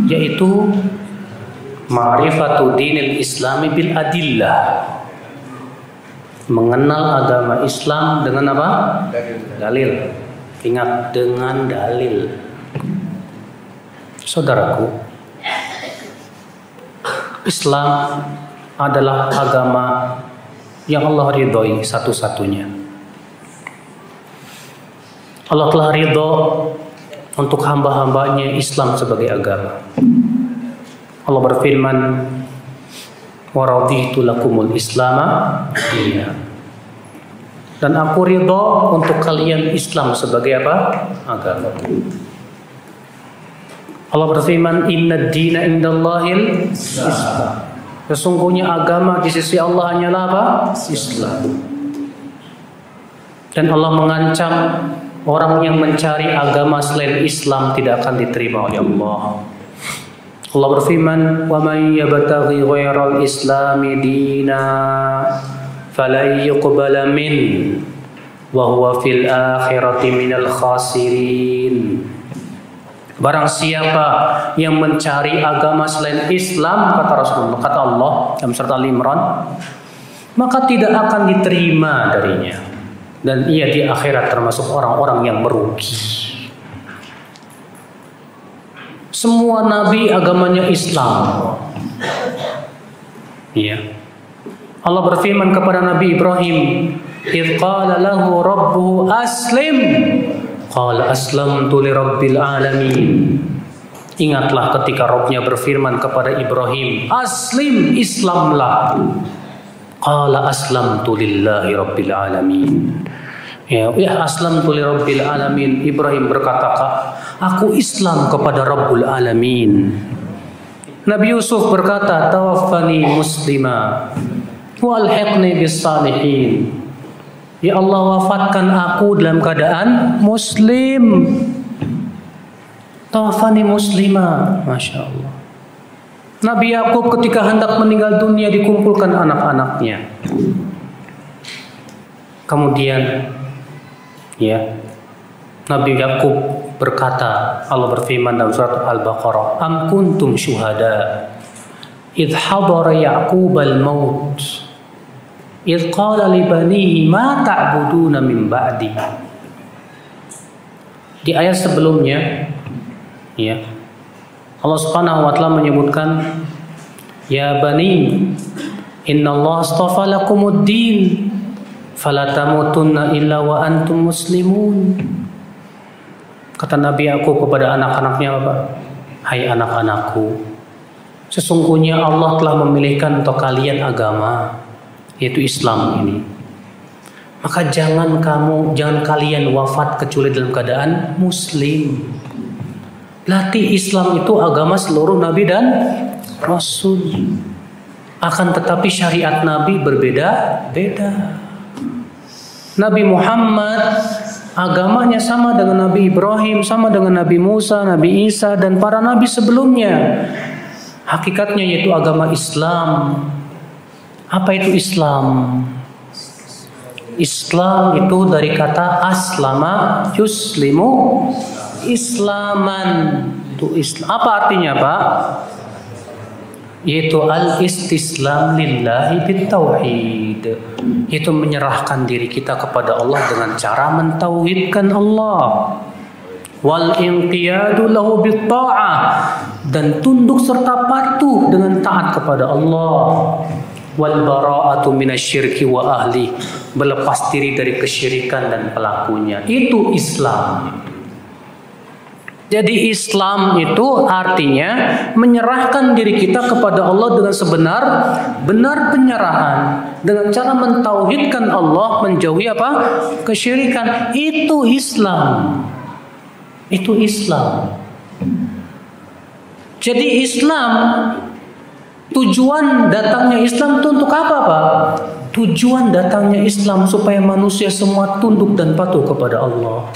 yaitu ma'rifatu dinil islami bil adillah. Mengenal agama Islam dengan apa? Dalil. Ingat, dengan dalil. Saudaraku, Islam adalah agama yang Allah ridhoi satu-satunya. Allah telah ridho untuk hamba-hambanya Islam sebagai agama. Allah berfirman, wa raditu lakumul islama dinan. Dan aku ridho untuk kalian Islam sebagai apa? Agama. Allah berfirman, inna dina indallahil Islam. Sesungguhnya agama di sisi Allah hanyalah apa? Islam. Dan Allah mengancam orang yang mencari agama selain Islam tidak akan diterima oleh Allah. Allah berfirman, wa man yabtaghi ghairal islami dina falan yuqbala min wa huwa fil akhirati minal khasirin. Barang siapa yang mencari agama selain Islam, kata Rasulullah, kata Allah dalam surat Al-Imran, maka tidak akan diterima darinya, dan ia di akhirat termasuk orang-orang yang merugi. Semua nabi agamanya Islam. Ya. Allah berfirman kepada Nabi Ibrahim, "Idz qala lahu rabbuhu aslim." Qala aslamtu lirabbil alamin. Ingatlah ketika Rabbnya berfirman kepada Ibrahim, aslim, Islamlah. Qala aslamtu lillahi rabbil alamin. Ya aslamtu lirabbil alamin. Ibrahim berkata, aku Islam kepada Rabbul alamin. Nabi Yusuf berkata, tawaffani muslima wa alhiqni bis salihin. Ya Allah, wafatkan aku dalam keadaan muslim. Tawaffani muslima. Masya Allah. Nabi Yakub ketika hendak meninggal dunia dikumpulkan anak-anaknya. Kemudian ya Nabi Yakub berkata, Allah berfirman dalam surat Al-Baqarah, am kuntum syuhada idh hadara Yaqub al-maut idh qala li banihi ma ta'buduna min ba'di. Di ayat sebelumnya ya Allah Subhanahu wa taala menyebutkan, ya bani innallaha astafa lakumuddin fala tamutunna illa wa antum muslimun. Kata Nabi Yakub kepada anak-anaknya apa? Hai anak-anakku, sesungguhnya Allah telah memilihkan untuk kalian agama, yaitu Islam ini. Maka jangan kalian wafat kecuali dalam keadaan muslim. Berarti Islam itu agama seluruh nabi dan rasul. Akan tetapi syariat nabi berbeda-beda. Nabi Muhammad agamanya sama dengan Nabi Ibrahim, sama dengan Nabi Musa, Nabi Isa, dan para nabi sebelumnya. Hakikatnya yaitu agama Islam. Apa itu Islam? Islam itu dari kata aslama yuslimu islaman. Itu Islam. Apa artinya, Pak? Yaitu al-istislam lillahi bitauhid. Itu menyerahkan diri kita kepada Allah dengan cara mentauhidkan Allah. Wal inqiyadu lahu bitta'ah, dan tunduk serta patuh dengan taat kepada Allah. Wal bara'atu minasyirki wa ahli, berlepas diri dari kesyirikan dan pelakunya. Itu Islam. Jadi Islam itu artinya menyerahkan diri kita kepada Allah dengan sebenar-benar penyerahan, dengan cara mentauhidkan Allah, menjauhi apa? Kesyirikan. Itu Islam. Itu Islam. Jadi Islam, tujuan datangnya Islam itu untuk apa, Pak? Tujuan datangnya Islam supaya manusia semua tunduk dan patuh kepada Allah.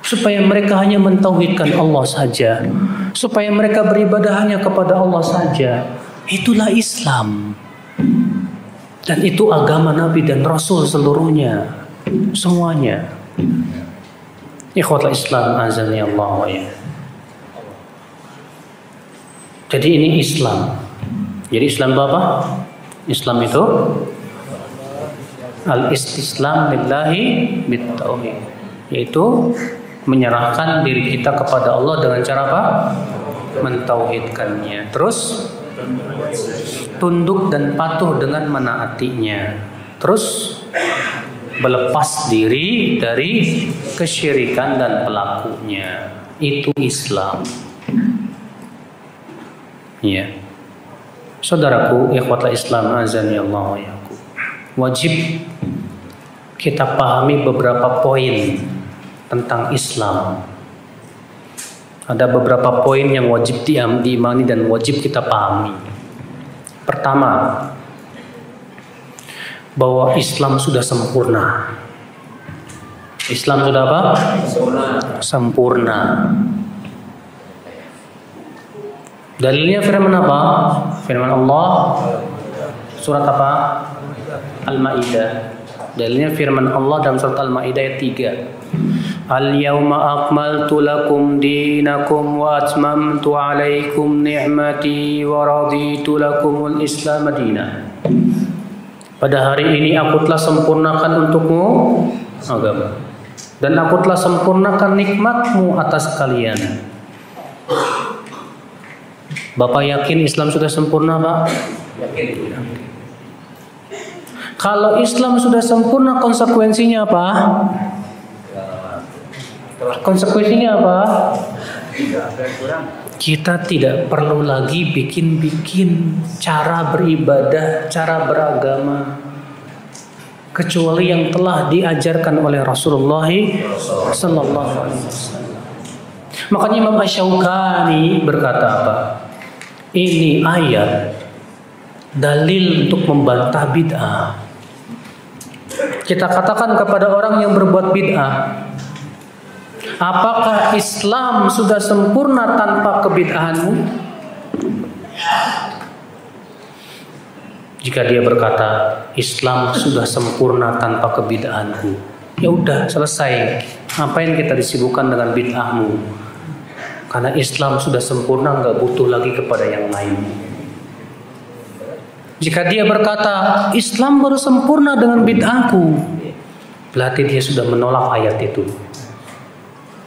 Supaya mereka hanya mentauhidkan Allah saja. Supaya mereka beribadah hanya kepada Allah saja. Itulah Islam. Dan itu agama Nabi dan Rasul seluruhnya. Semuanya. Ikhwatul Islam azani Allah wa ya. Jadi ini Islam. Jadi Islam itu apa? Islam itu al-istislam lillahi bit-tauhid, yaitu menyerahkan diri kita kepada Allah dengan cara apa? Mentauhidkannya. Terus tunduk dan patuh dengan menaatinya. Terus berlepas diri dari kesyirikan dan pelakunya. Itu Islam. Ya. Saudaraku, ikhwatul Islam azani Allah wa iyyakum. Wajib kita pahami beberapa poin tentang Islam. Ada beberapa poin yang wajib diimani dan wajib kita pahami. Pertama, bahwa Islam sudah sempurna. Islam sudah apa? Sempurna. Dalilnya firman apa? Firman Allah surat apa? Al-Maidah. Dalilnya firman Allah dalam surat Al-Maidah ayat 3. Al-yawma akmaltu lakum dinakum wa atmamtu alaikum ni'mati wa raditu lakumul Islam madina. Pada hari ini aku telah sempurnakan untukmu agama, dan aku telah sempurnakan nikmatmu atas kalian. Bapak yakin Islam sudah sempurna, Pak? Yakin. Kalau Islam sudah sempurna, konsekuensinya apa? Konsekuensinya apa? Kita tidak perlu lagi bikin-bikin cara beribadah, cara beragama, kecuali yang telah diajarkan oleh Rasulullah sallallahu alaihi wasallam. Makanya Imam Asy-Syaukani berkata apa? Ini ayat dalil untuk membantah bid'ah. Kita katakan kepada orang yang berbuat bid'ah, apakah Islam sudah sempurna tanpa kebid'ahanmu? Jika dia berkata Islam sudah sempurna tanpa kebid'ahanku, ya udah selesai. Ngapain kita disibukkan dengan bid'ahmu? Karena Islam sudah sempurna, nggak butuh lagi kepada yang lain. Jika dia berkata Islam baru sempurna dengan bid'ahku, berarti dia sudah menolak ayat itu.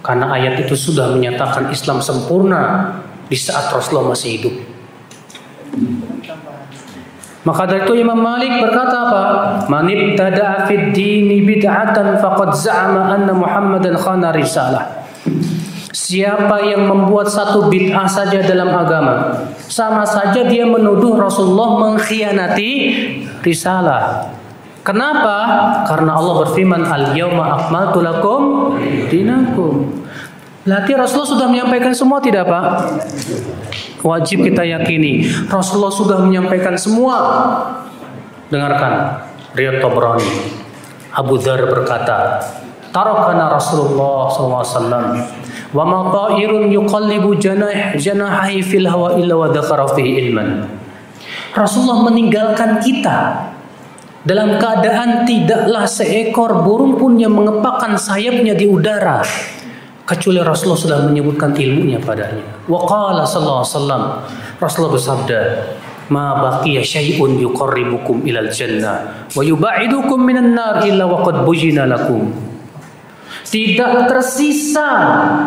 Karena ayat itu sudah menyatakan Islam sempurna di saat Rasulullah masih hidup. Maka dari itu Imam Malik berkata apa? Man ibtada'a fid dini bid'atan faqad za'ama anna Muhammadan khana risalah. Siapa yang membuat satu bid'ah saja dalam agama, sama saja dia menuduh Rasulullah mengkhianati risalah. Kenapa? Karena Allah berfirman, Al-yawma akmaltu lakum dinakum. Berarti Rasulullah sudah menyampaikan semua, tidak Pak? Wajib kita yakini Rasulullah sudah menyampaikan semua. Dengarkan riwayat Tabrani. Abu Dzar berkata, tarakana Rasulullah SAW wa ma ta'irun yuqallibu janahi fil hawa illa wa dzakara fihi ilman. Rasulullah meninggalkan kita dalam keadaan tidaklah seekor burung pun yang mengepakkan sayapnya di udara kecuali Rasulullah sudah menyebutkan ilmunya padanya. Wa qala sallallahu alaihi wasallam, Rasulullah bersabda, ma baqiya syai'un yuqarribukum ilal jannah wa yubaidukum minan nar illa wa qad bujina lakum. Tidak tersisa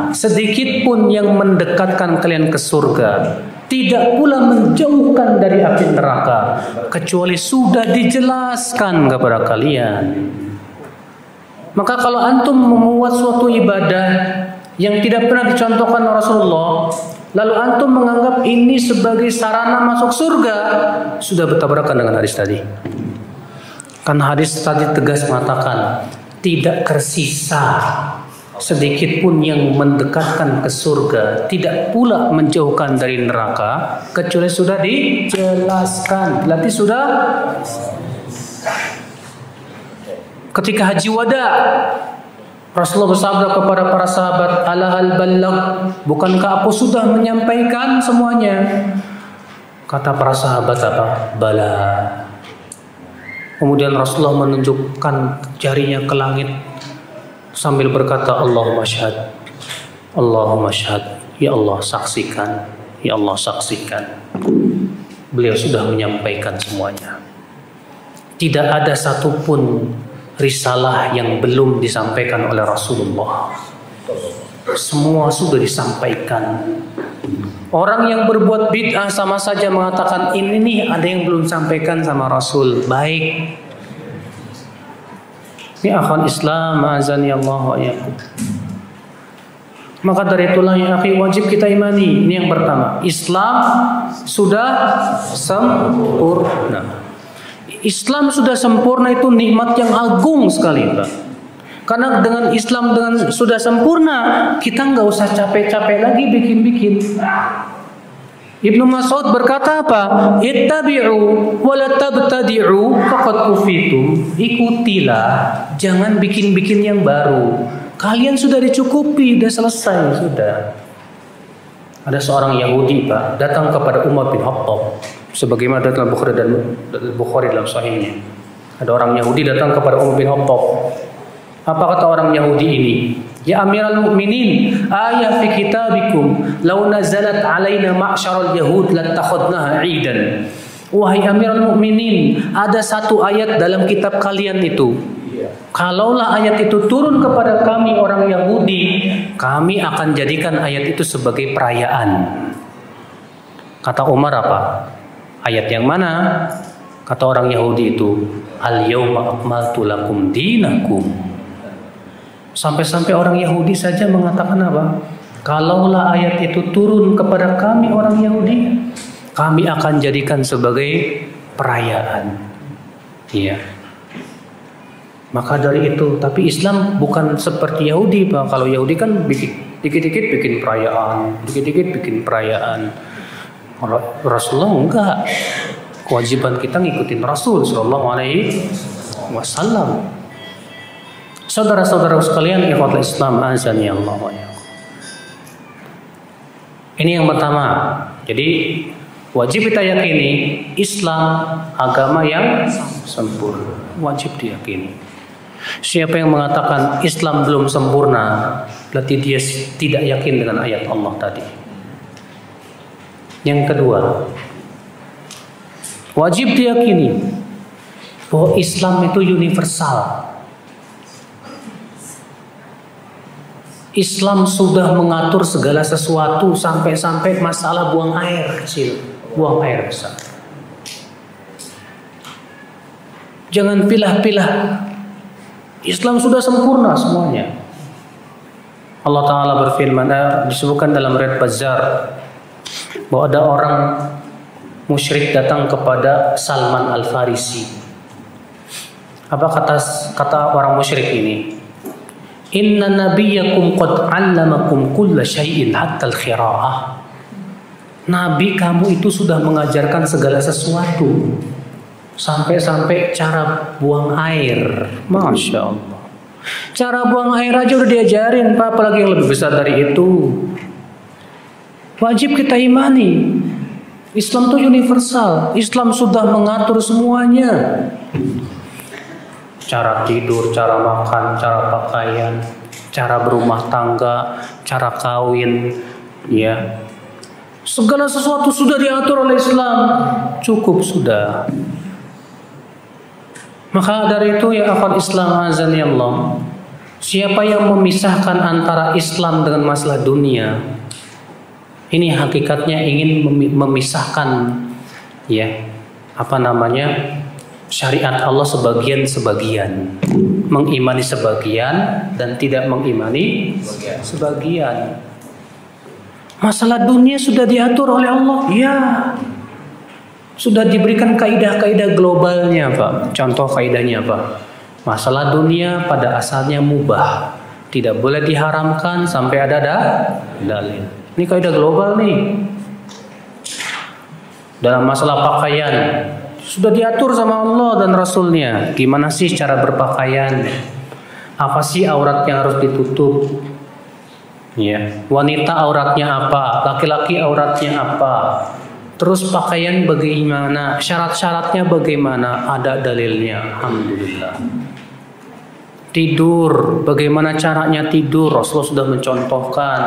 sedikit pun yang mendekatkan kalian ke surga, tidak pula menjauhkan dari api neraka, kecuali sudah dijelaskan kepada kalian. Maka kalau antum membuat suatu ibadah yang tidak pernah dicontohkan Rasulullah, lalu antum menganggap ini sebagai sarana masuk surga, sudah bertabrakan dengan hadis tadi. Karena hadis tadi tegas mengatakan tidak tersisa sedikit pun yang mendekatkan ke surga, tidak pula menjauhkan dari neraka, kecuali sudah dijelaskan. Berarti sudah ketika haji wada, Rasulullah bersabda kepada para sahabat, ala hal balagh, bukankah aku sudah menyampaikan semuanya? Kata para sahabat apa? Bala. Kemudian Rasulullah menunjukkan jarinya ke langit sambil berkata, Allahumma syahad, Allahumma syahad, ya Allah saksikan, Ya Allah saksikan, beliau sudah menyampaikan semuanya. Tidak ada satupun risalah yang belum disampaikan oleh Rasulullah. Semua sudah disampaikan. Orang yang berbuat bid'ah sama saja mengatakan ini nih ada yang belum sampaikan sama Rasul. Baik. Ini akhwan Islam, azani Allah wa iyyakum. Maka dari itulah ya akhi, wajib kita imani. Ini yang pertama, Islam sudah sempurna. Islam sudah sempurna itu nikmat yang agung sekali, Pak. Karena dengan Islam dengan sudah sempurna, kita nggak usah capek-capek lagi bikin-bikin. Ibnu Mas'ud berkata apa? Ittabi'u wa la tabtadi'u faqad kufitum. Ikutilah, jangan bikin-bikin yang baru. Kalian sudah dicukupi, sudah selesai, sudah. Ada seorang Yahudi, Pak, datang kepada Umar bin Khattab. Sebagaimana dalam Bukhari dalam sahihnya. Ada orang Yahudi datang kepada Umar bin Khattab. Apa kata orang Yahudi ini? Ya Amirul Mukminin, ayat fi kitabikum law nazalat alaina ma'syaral yahud latakhadnaha 'idan. Wahai Amirul Mukminin, ada satu ayat dalam kitab kalian itu. Kalaulah ayat itu turun kepada kami orang Yahudi, kami akan jadikan ayat itu sebagai perayaan. Kata Umar apa? Ayat yang mana? Kata orang Yahudi itu, al-yawma akmaltu lakum dinakum. Sampai-sampai orang Yahudi saja mengatakan apa? Kalaulah ayat itu turun kepada kami orang Yahudi, kami akan jadikan sebagai perayaan. Iya. Maka dari itu, tapi Islam bukan seperti Yahudi, Pak. Kalau Yahudi kan dikit-dikit bikin perayaan, dikit-dikit bikin perayaan. Kalau Rasulullah enggak. Kewajiban kita ngikutin Rasul sallallahu alaihi wasallam. Saudara-saudara sekalian, ikhwatul Islam, azani Allah wa iyyakum. Ini yang pertama. Jadi wajib kita yakini Islam agama yang sempurna. Wajib diyakini. Siapa yang mengatakan Islam belum sempurna, berarti dia tidak yakin dengan ayat Allah tadi. Yang kedua, wajib diyakini bahwa Islam itu universal. Islam sudah mengatur segala sesuatu sampai-sampai masalah buang air kecil, buang air besar. Jangan pilah-pilah. Islam sudah sempurna semuanya. Allah Ta'ala berfirman, disebutkan dalam riwayat Bazzar, bahwa ada orang musyrik datang kepada Salman Al-Farisi. Apa kata orang musyrik ini? Inna nabiyyakum qad 'allamakum kulla syai'in hatta al-qira'ah. Nabi kamu itu sudah mengajarkan segala sesuatu. Sampai-sampai cara buang air. Masya Allah. Cara buang air aja udah diajarin, Pak, apalagi yang lebih besar dari itu. Wajib kita imani. Islam itu universal. Islam sudah mengatur semuanya. Cara tidur, cara makan, cara pakaian, cara berumah tangga, cara kawin, ya. Segala sesuatu sudah diatur oleh Islam. Cukup sudah. Maka dari itu ya akhwat Islam azani Allah, siapa yang memisahkan antara Islam dengan masalah dunia, ini hakikatnya ingin memisahkan ya syariat Allah sebagian-sebagian, mengimani sebagian dan tidak mengimani sebagian. Masalah dunia sudah diatur oleh Allah, ya. Sudah diberikan kaidah-kaidah globalnya, Pak. Contoh kaidahnya apa? Masalah dunia pada asalnya mubah, tidak boleh diharamkan sampai ada dalil. Ini kaidah global nih. Dalam masalah pakaian sudah diatur sama Allah dan Rasulnya. Gimana sih cara berpakaian? Apa sih aurat yang harus ditutup? Ya, wanita auratnya apa? Laki-laki auratnya apa? Terus pakaian bagaimana? Syarat-syaratnya bagaimana? Ada dalilnya. Alhamdulillah. Tidur, bagaimana caranya tidur? Rasulullah sudah mencontohkan.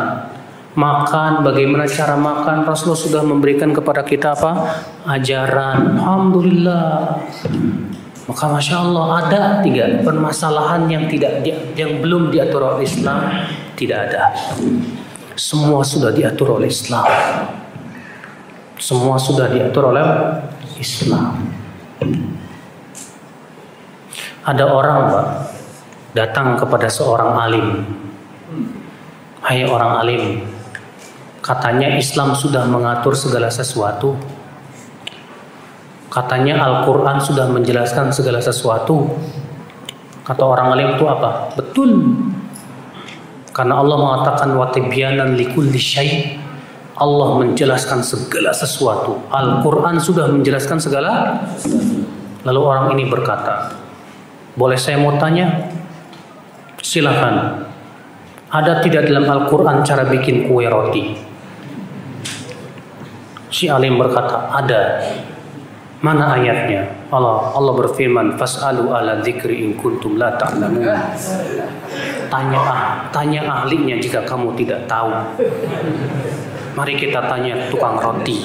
Makan, bagaimana cara makan, Rasulullah sudah memberikan kepada kita apa? Ajaran. Alhamdulillah. Maka Masya Allah, ada 3 permasalahan yang belum diatur oleh Islam. Tidak ada. Semua sudah diatur oleh Islam. Semua sudah diatur oleh Islam. Ada orang, Pak, datang kepada seorang alim. Hai orang alim, katanya Islam sudah mengatur segala sesuatu. Katanya Al-Quran sudah menjelaskan segala sesuatu. Kata orang alim itu apa? Betul. Karena Allah mengatakan wa tibyanan likulli syai'. Allah menjelaskan segala sesuatu. Al-Quran sudah menjelaskan segala. Lalu orang ini berkata, boleh saya mau tanya? Silakan. Ada tidak dalam Al-Quran cara bikin kue roti? Si alim berkata, ada. Mana ayatnya? Allah berfirman, fas'alu ala dzikri in kuntum la ta'lamun. Tanya ahlinya jika kamu tidak tahu. Mari kita tanya tukang roti.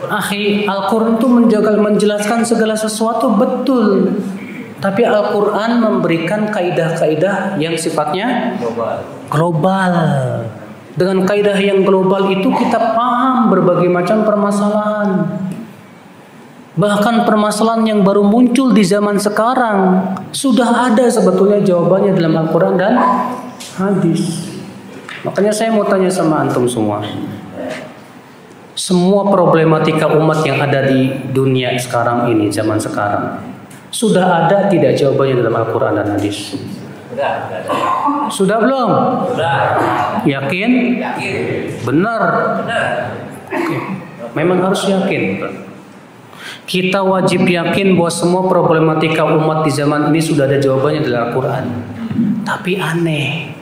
Akhi, Al-Quran itu menjelaskan segala sesuatu, betul. Tapi Al-Quran memberikan kaidah-kaidah yang sifatnya global. Dengan kaidah yang global itu kita paham berbagai macam permasalahan. Bahkan permasalahan yang baru muncul di zaman sekarang sudah ada sebetulnya jawabannya dalam Al-Quran dan hadis. Makanya saya mau tanya sama antum semua. Semua problematika umat yang ada di dunia sekarang ini, zaman sekarang, sudah ada tidak jawabannya dalam Al-Quran dan hadis? Sudah belum? Sudah. Yakin? Benar. Oke. Memang harus yakin. Kita wajib yakin bahwa semua problematika umat di zaman ini sudah ada jawabannya dalam Al-Quran. Tapi aneh,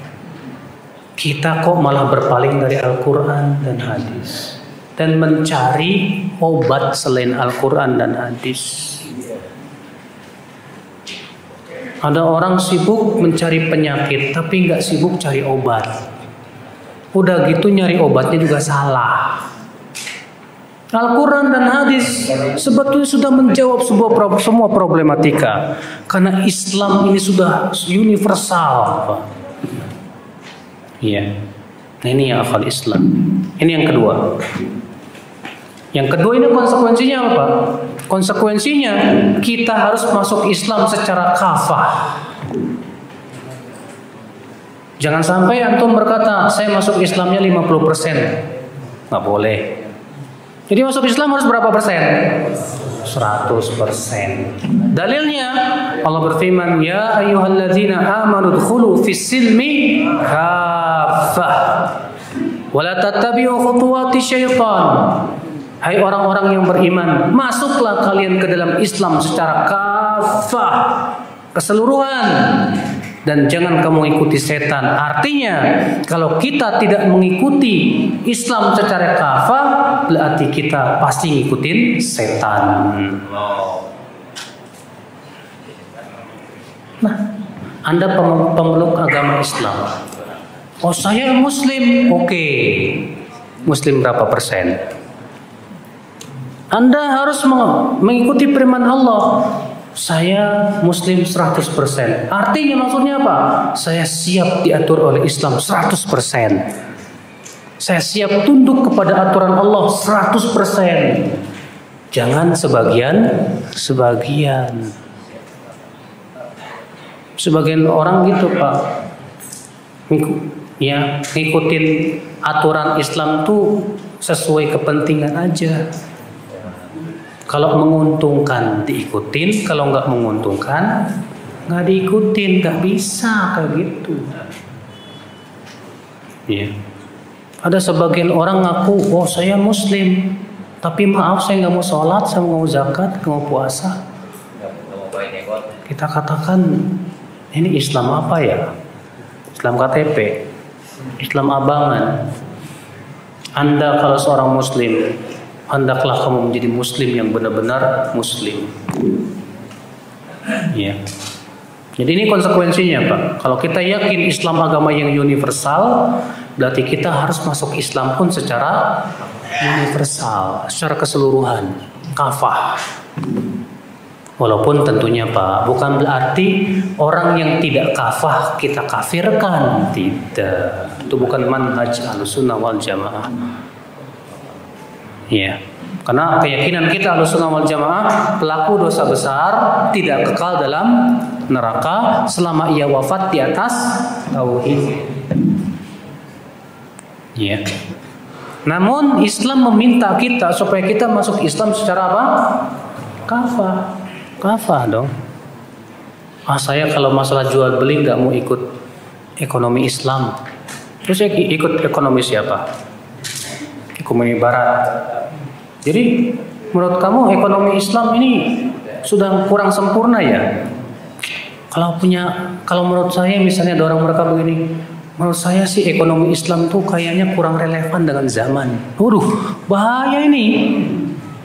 kita kok malah berpaling dari Al-Quran dan hadis dan mencari obat selain Al-Quran dan hadis. Ada orang sibuk mencari penyakit tapi nggak sibuk cari obat. Udah gitu nyari obatnya juga salah. Al-Quran dan hadis sebetulnya sudah menjawab semua problematika. Karena Islam ini sudah universal. Iya. Nah, ini yang akal Islam. Ini yang kedua. Yang kedua ini konsekuensinya apa? Konsekuensinya kita harus masuk Islam secara kafah. Jangan sampai antum berkata saya masuk Islamnya 50%. Nggak boleh. Jadi masuk Islam harus berapa persen? 100%. Dalilnya Allah berfirman, ya ayyuhalladzina amanu dkhulu fis-silmi kafah wa la tattabi'u khutuwati syaitan. Hai orang-orang yang beriman, masuklah kalian ke dalam Islam secara kafah, keseluruhan, dan jangan kamu ikuti setan. Artinya, kalau kita tidak mengikuti Islam secara kafah, berarti kita pasti ngikutin setan. Nah, Anda pemeluk agama Islam. Oh, saya Muslim. Oke. Muslim berapa persen? Anda harus mengikuti firman Allah. Saya Muslim 100%. Artinya maksudnya apa? Saya siap diatur oleh Islam 100%. Saya siap tunduk kepada aturan Allah 100%. Jangan sebagian. Sebagian orang gitu, Pak. Ya, ngikutin aturan Islam tuh sesuai kepentingan aja. Kalau menguntungkan diikutin, kalau nggak menguntungkan nggak diikutin, nggak bisa kayak gitu. Ya. Ada sebagian orang ngaku, oh saya Muslim, tapi maaf saya nggak mau sholat, saya nggak mau zakat, nggak mau puasa. Kita katakan ini Islam apa ya? Islam KTP, Islam abangan. Anda kalau seorang Muslim, hendaklah kamu menjadi Muslim yang benar-benar Muslim. Ya. Jadi ini konsekuensinya Pak. Kalau kita yakin Islam agama yang universal, berarti kita harus masuk Islam pun secara universal, secara keseluruhan, kafah. Walaupun tentunya Pak, bukan berarti orang yang tidak kafah kita kafirkan, tidak. Itu bukan manhaj Ahlussunnah wal Jamaah. Ya. Karena keyakinan kita Ahlussunnah wal Jamaah, pelaku dosa besar tidak kekal dalam neraka selama ia wafat di atas tauhid. Ya. Namun Islam meminta kita supaya kita masuk Islam secara apa? Kafah. Kafah dong. Saya kalau masalah jual beli nggak mau ikut ekonomi Islam. Terus saya ikut ekonomi siapa? Ekonomi Barat. Jadi menurut kamu ekonomi Islam ini sudah kurang sempurna ya? Kalau menurut saya misalnya ada orang mereka begini, menurut saya sih ekonomi Islam tuh kayaknya kurang relevan dengan zaman. Waduh, bahaya ini.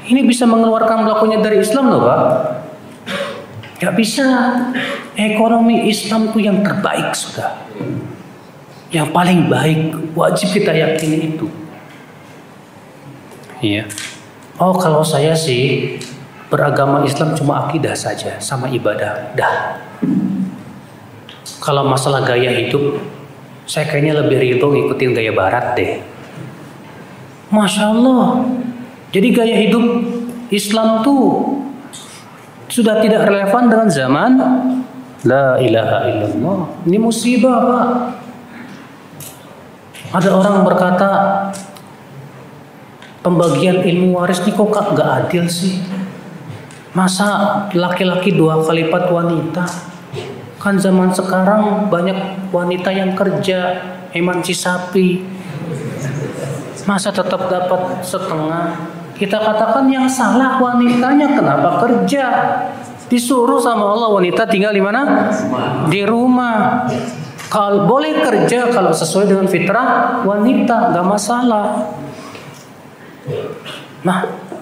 Ini bisa mengeluarkan pelakunya dari Islam loh Pak. Gak bisa. Ekonomi Islam tuh yang terbaik sudah. Yang paling baik. Wajib kita yakini itu. Iya. Oh kalau saya sih beragama Islam cuma akidah saja sama ibadah. Dah. Kalau masalah gaya hidup, saya kayaknya lebih ridho ngikutin gaya Barat deh. Masya Allah. Jadi gaya hidup Islam tuh sudah tidak relevan dengan zaman. La ilaha illallah. Ini musibah Pak. Ada orang berkata, pembagian ilmu waris ini kok gak adil sih? Masa laki-laki 2 kali lipat wanita? Kan zaman sekarang banyak wanita yang kerja, emansipasi. Masa tetap dapat setengah? Kita katakan yang salah wanitanya, kenapa kerja? Disuruh sama Allah wanita tinggal di mana? Di rumah. Kalau boleh kerja kalau sesuai dengan fitrah wanita, gak masalah. Nah,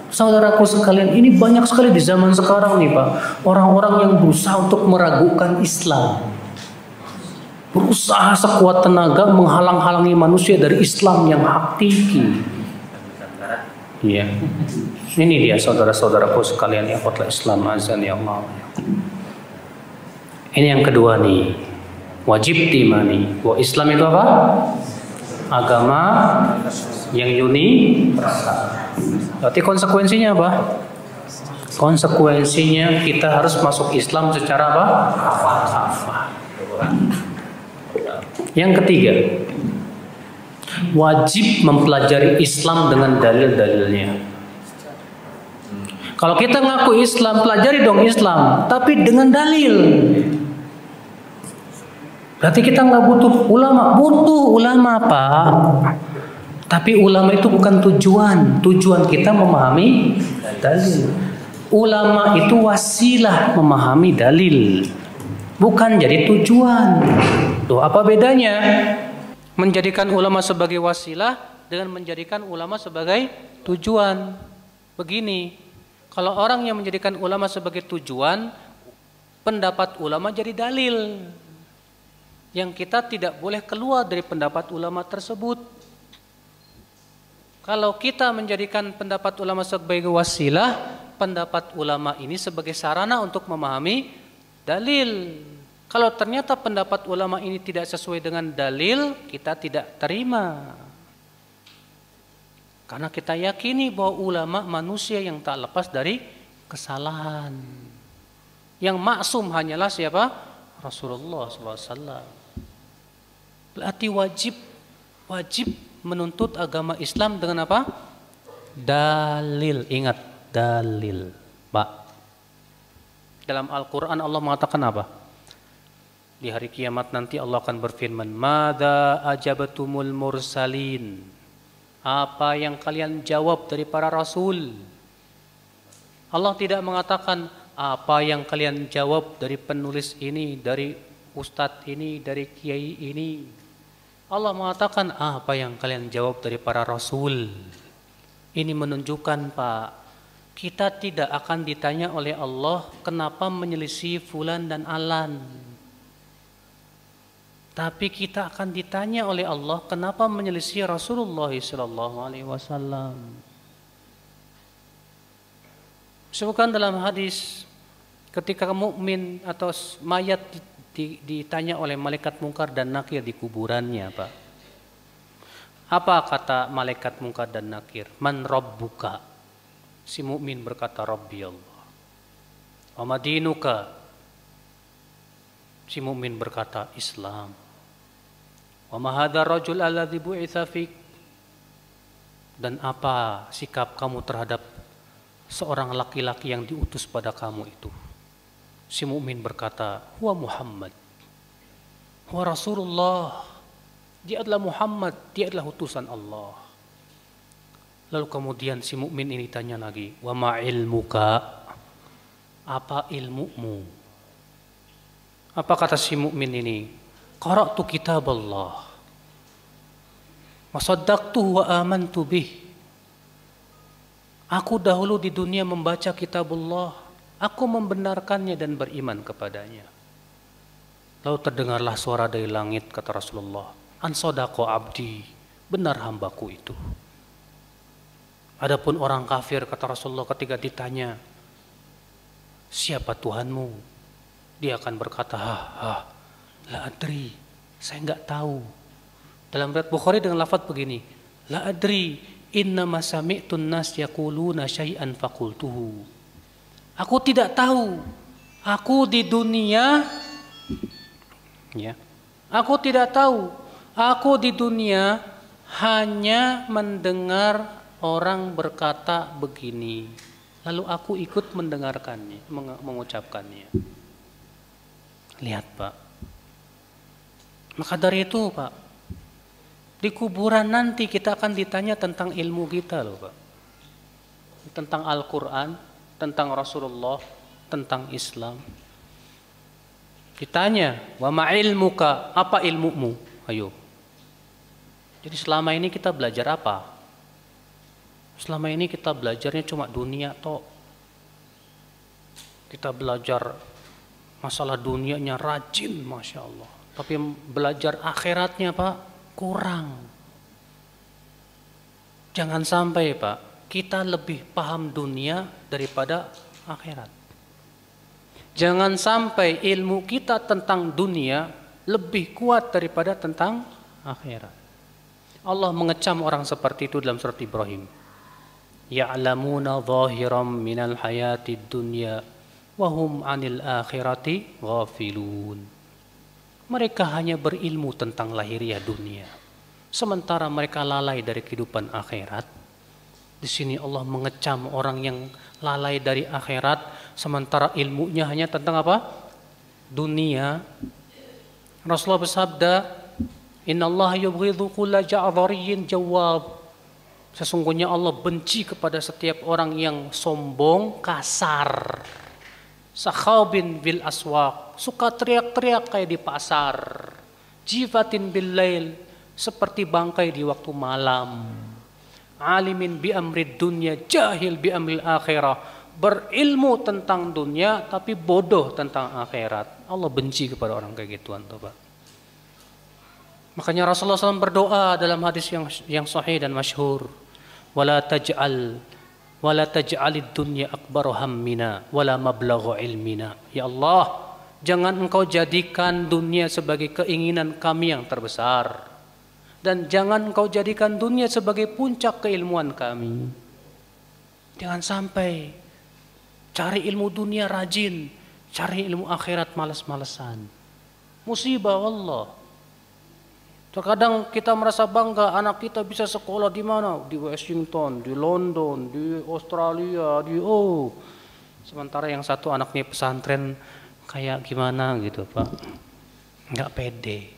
saudaraku sekalian, ini banyak sekali di zaman sekarang nih Pak, orang-orang yang berusaha untuk meragukan Islam. Berusaha sekuat tenaga menghalang-halangi manusia dari Islam yang hakiki. Iya. Ini dia saudara-saudaraku sekalian yang khotbah Islam azan ya Allah. Ini yang kedua nih. Wajib diimani bahwa Islam itu apa? Agama yang universal. Berarti konsekuensinya apa? Konsekuensinya kita harus masuk Islam secara apa? Kafah. Yang ketiga, wajib mempelajari Islam dengan dalil-dalilnya. Kalau kita ngaku Islam, pelajari dong Islam, tapi dengan dalil. Berarti kita nggak butuh ulama. Butuh ulama Pak. Tapi ulama itu bukan tujuan. Tujuan kita memahami dalil. Ulama itu wasilah memahami dalil, bukan jadi tujuan. Tuh apa bedanya? Menjadikan ulama sebagai wasilah dengan menjadikan ulama sebagai tujuan. Begini, kalau orang yang menjadikan ulama sebagai tujuan, pendapat ulama jadi dalil. Yang kita tidak boleh keluar dari pendapat ulama tersebut. Kalau kita menjadikan pendapat ulama sebagai wasilah, pendapat ulama ini sebagai sarana untuk memahami dalil. Kalau ternyata pendapat ulama ini tidak sesuai dengan dalil, kita tidak terima. Karena kita yakini bahwa ulama manusia yang tak lepas dari kesalahan. Yang maksum hanyalah siapa? Rasulullah SAW. Berarti wajib menuntut agama Islam dengan apa? Dalil. Ingat, dalil, Pak. Dalam Al-Quran Allah mengatakan apa? Di hari kiamat nanti Allah akan berfirman, "Madza ajabatumul mursalin?" Apa yang kalian jawab dari para rasul? Allah tidak mengatakan apa yang kalian jawab dari penulis ini, dari ustadz ini, dari kiai ini. Allah mengatakan apa yang kalian jawab dari para rasul. Ini menunjukkan Pak, kita tidak akan ditanya oleh Allah kenapa menyelisih fulan dan alan. Tapi kita akan ditanya oleh Allah, kenapa menyelisih Rasulullah sallallahu alaihi wasallam? Sebutkan dalam hadis, ketika mukmin atau mayat ditanya oleh malaikat mungkar dan nakir di kuburannya, Pak. Apa kata malaikat mungkar dan nakir? Man rabbuka? Si mukmin berkata, Rabbi Allah. Wa madinuka? Si mukmin berkata, Islam. Wa ma hadzal rajul alladzi bu'itsa fik? Dan apa sikap kamu terhadap seorang laki-laki yang diutus pada kamu itu? Si mukmin berkata, huwa Muhammad. Huwa Rasulullah. Dia adalah Muhammad, dia adalah utusan Allah. Lalu kemudian si mukmin ini tanya lagi, wa ma ilmuka? Apa ilmumu? Apa kata si mukmin ini? Qara'tu kitab Allah. Wa saddaqtuhu wa amantu bih. Aku dahulu di dunia membaca kitabullah, aku membenarkannya dan beriman kepadanya. Lalu terdengarlah suara dari langit, kata Rasulullah, an sadaqa abdi, benar hambaku itu. Adapun orang kafir, kata Rasulullah, ketika ditanya, siapa Tuhanmu? Dia akan berkata, la adri, saya enggak tahu. Dalam riwayat Bukhari dengan lafaz begini, la adri, innama sami'tun nas yaquluna syai'an faqultuhu. Aku tidak tahu. Aku di dunia, ya. Aku tidak tahu. Aku di dunia hanya mendengar orang berkata begini. Lalu aku ikut mendengarkannya, mengucapkannya. Lihat, Pak. Maka dari itu, Pak, di kuburan nanti kita akan ditanya tentang ilmu kita loh, Pak. Tentang Al-Quran, tentang Rasulullah, tentang Islam. Ditanya, wa ma ilmuka? Apa ilmumu? Ayo. Jadi selama ini kita belajar apa? Selama ini kita belajarnya cuma dunia toh. Kita belajar masalah dunianya rajin, Masya Allah. Tapi belajar akhiratnya, Pak, kurang. Jangan sampai, Pak, kita lebih paham dunia daripada akhirat. Jangan sampai ilmu kita tentang dunia lebih kuat daripada tentang akhirat. Allah mengecam orang seperti itu dalam surat Ibrahim. Ya'lamuna zahiran minal hayatid dunya wa hum 'anil akhirati ghafilun. Mereka hanya berilmu tentang lahiriah dunia, sementara mereka lalai dari kehidupan akhirat. Di sini Allah mengecam orang yang lalai dari akhirat, sementara ilmunya hanya tentang apa? Dunia. Rasulullah bersabda, Innallaha yubghidhu kulla ja'dhariyyin jawab. Sesungguhnya Allah benci kepada setiap orang yang sombong, kasar. Sakhabin bil aswaq, suka teriak-teriak kayak di pasar. Jifatin bil lail, seperti bangkai di waktu malam. Alimin bi amrid dunya, jahil bi amril akhirah. Berilmu tentang dunia tapi bodoh tentang akhirat. Allah benci kepada orang kayak gituan tuh, Pak. Makanya Rasulullah SAW berdoa dalam hadis yang sahih dan masyhur, wala taj'alid dunya akbar hammina wala mablagha ilmina. Ya Allah, jangan engkau jadikan dunia sebagai keinginan kami yang terbesar, dan jangan engkau jadikan dunia sebagai puncak keilmuan kami. Jangan sampai cari ilmu dunia rajin, cari ilmu akhirat malas-malesan. Musibah Allah. Terkadang kita merasa bangga anak kita bisa sekolah di mana? Di Washington, di London, di Australia, sementara yang satu anaknya pesantren kayak gimana gitu, Pak. Enggak pede.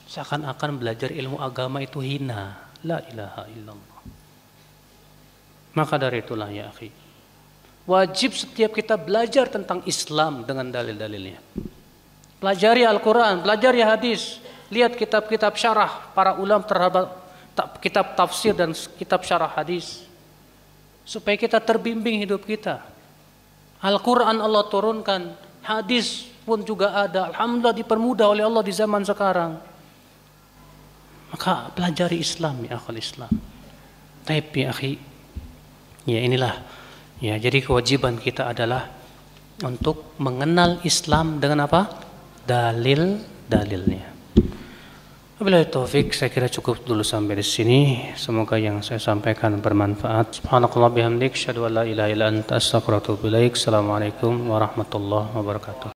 Seakan-akan belajar ilmu agama itu hina. La ilaha illallah. Maka dari itulah ya akhi, wajib setiap kita belajar tentang Islam dengan dalil-dalilnya. Pelajari Al-Quran, pelajari hadis. Lihat kitab-kitab syarah para ulama terhadap kitab tafsir dan kitab syarah hadis, supaya kita terbimbing hidup kita. Al-Quran Allah turunkan, hadis pun juga ada. Alhamdulillah dipermudah oleh Allah di zaman sekarang. Maka pelajari Islam ya akhul Islam. Taib ya akhi. Ya inilah. Ya jadi kewajiban kita adalah untuk mengenal Islam dengan apa? Dalil-dalilnya. Wabillahi taufik, saya kira cukup dulu sampai di sini. Semoga yang saya sampaikan bermanfaat. Subhanakallah bihamdik, asyhadu an la ilaha illa anta, astaghfiruka wa atubu ilaik. Assalamualaikum warahmatullahi wabarakatuh.